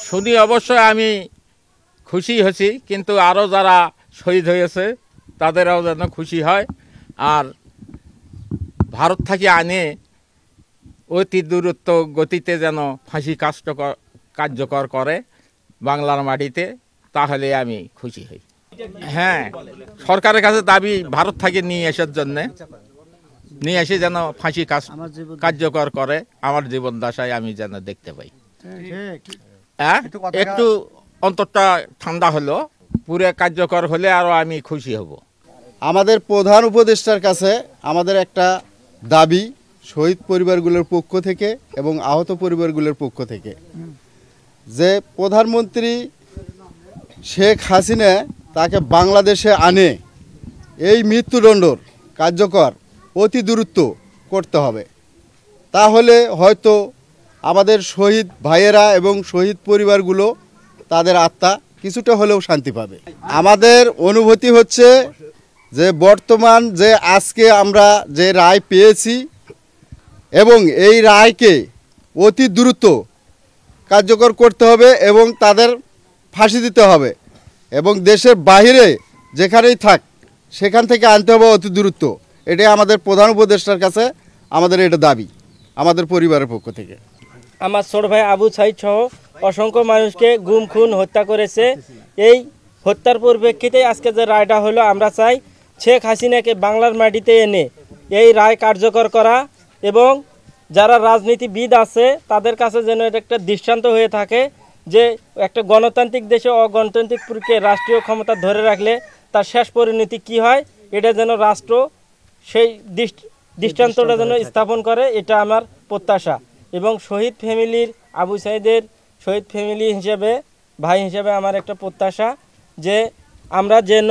শুনি অবশ্যই আমি খুশি হয়েছি, কিন্তু আরও যারা শহীদ হয়েছে তাদেরও যেন খুশি হয়। আর ভারত থেকে আনে অতি দূরত্ব গতিতে যেন ফাঁসি কার্যকর করে বাংলার মাটিতে, তাহলে আমি খুশি হই। হ্যাঁ, সরকারের কাছে দাবি ভারত থেকে নিয়ে আসার জন্যে, নিয়ে এসে যেন ফাঁসি কার্যকর করে আমার জীবন দশায় আমি যেন দেখতে পাই। হ্যাঁ, একটু অন্তরটা ঠান্ডা হলো, পুরো কার্যকর হলে আরও আমি খুশি হব। আমাদের প্রধান উপদেষ্টার কাছে আমাদের একটা দাবি শহীদ পরিবারগুলোর পক্ষ থেকে এবং আহত পরিবারগুলোর পক্ষ থেকে, যে প্রধানমন্ত্রী শেখ হাসিনা তাকে বাংলাদেশে আনে এই মৃত্যুদণ্ডর কার্যকর অতি দ্রুত করতে হবে। তাহলে হয়তো আমাদের শহীদ ভাইয়েরা এবং শহীদ পরিবারগুলো তাদের আত্মা কিছুটা হলেও শান্তি পাবে। আমাদের অনুভূতি হচ্ছে যে বর্তমান যে আজকে আমরা যে রায় পেয়েছি এবং এই রায়কে অতি দ্রুত কার্যকর করতে হবে এবং তাদের ফাঁসি দিতে হবে, এবং দেশের বাইরে যেখানেই থাক সেখান থেকে আনতে হবে অতি দ্রুত। এটাই আমাদের প্রধান উপদেষ্টার কাছে আমাদের এটা দাবি আমাদের পরিবারের পক্ষ থেকে। আমার ছোট ভাই আবু সাইদ সহ অসংখ্য মানুষকে গুম খুন হত্যা করেছে। এই হত্যার পরিপ্রেক্ষিতে আজকে যে রায়টা হলো, আমরা চাই শেখ হাসিনাকে বাংলার মাটিতে এনে এই রায় কার্যকর করা, এবং যারা রাজনীতিবিদ আছে তাদের কাছে যেন এটা একটা দৃষ্টান্ত হয়ে থাকে যে একটা গণতান্ত্রিক দেশে অগণতান্ত্রিক প্রক্রিয়ায় রাষ্ট্রীয় ক্ষমতা ধরে রাখলে তার শেষ পরিণতি কি হয়, এটা যেন রাষ্ট্র সেই দৃষ্টান্তটা যেন স্থাপন করে, এটা আমার প্রত্যাশা। এবং শহীদ ফ্যামিলির, আবু সাইদের শহীদ ফ্যামিলি হিসেবে, ভাই হিসেবে আমার একটা প্রত্যাশা যে আমরা যেন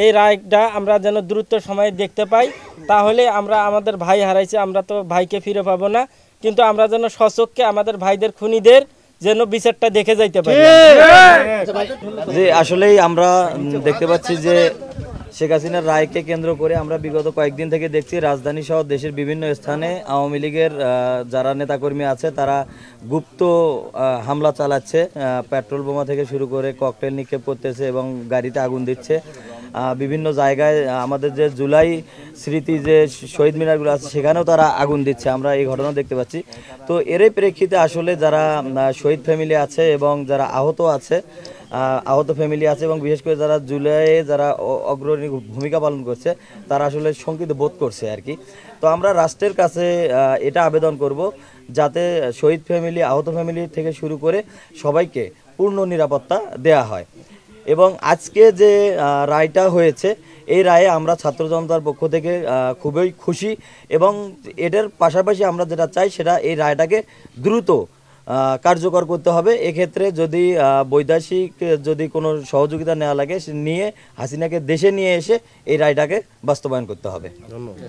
এই রায়টা আমরা যেন দ্রুত সময়ে দেখতে পাই, তাহলে আমরা আমাদের ভাই হারাইছে, আমরা তো ভাইকে ফিরে পাবো না, কিন্তু আমরা যেন সচক্ষে আমাদের ভাইদের খুনিদের যেন বিচারটা দেখে যাইতে পারি। যে আসলেই আমরা দেখতে পাচ্ছি যে শেখ হাসিনার রায়কে কেন্দ্র করে আমরা বিগত কয়েকদিন থেকে দেখছি রাজধানী সহ দেশের বিভিন্ন স্থানে আওয়ামী লীগের যারা নেতাকর্মী আছে তারা গুপ্ত হামলা চালাচ্ছে, পেট্রোল বোমা থেকে শুরু করে ককটেল নিক্ষেপ করতেছে এবং গাড়িতে আগুন দিচ্ছে। বিভিন্ন জায়গায় আমাদের যে জুলাই স্মৃতি যে শহীদ মিনারগুলো আছে সেখানেও তারা আগুন দিচ্ছে, আমরা এই ঘটনা দেখতে পাচ্ছি। তো এরই প্রেক্ষিতে আসলে যারা শহীদ ফ্যামিলি আছে এবং যারা আহত ফ্যামিলি আছে এবং বিশেষ করে যারা জুলাইয়ে যারা অগ্রণী ভূমিকা পালন করছে তারা আসলে শঙ্কিত বোধ করছে আর কি। তো আমরা রাষ্ট্রের কাছে এটা আবেদন করব যাতে শহীদ ফ্যামিলি, আহত ফ্যামিলি থেকে শুরু করে সবাইকে পূর্ণ নিরাপত্তা দেয়া হয়। এবং আজকে যে রায়টা হয়েছে এই রায়ে আমরা ছাত্র জনতার পক্ষ থেকে খুবই খুশি, এবং এটার পাশাপাশি আমরা যেটা চাই সেটা এই রায়টাকে দ্রুত কার্যকর করতে হবে। এক্ষেত্রে যদি বৈদেশিক যদি কোনো সহযোগিতা নেওয়া লাগে নিয়ে হাসিনাকে দেশে নিয়ে এসে এই রায়টাকে বাস্তবায়ন করতে হবে। ধন্যবাদ।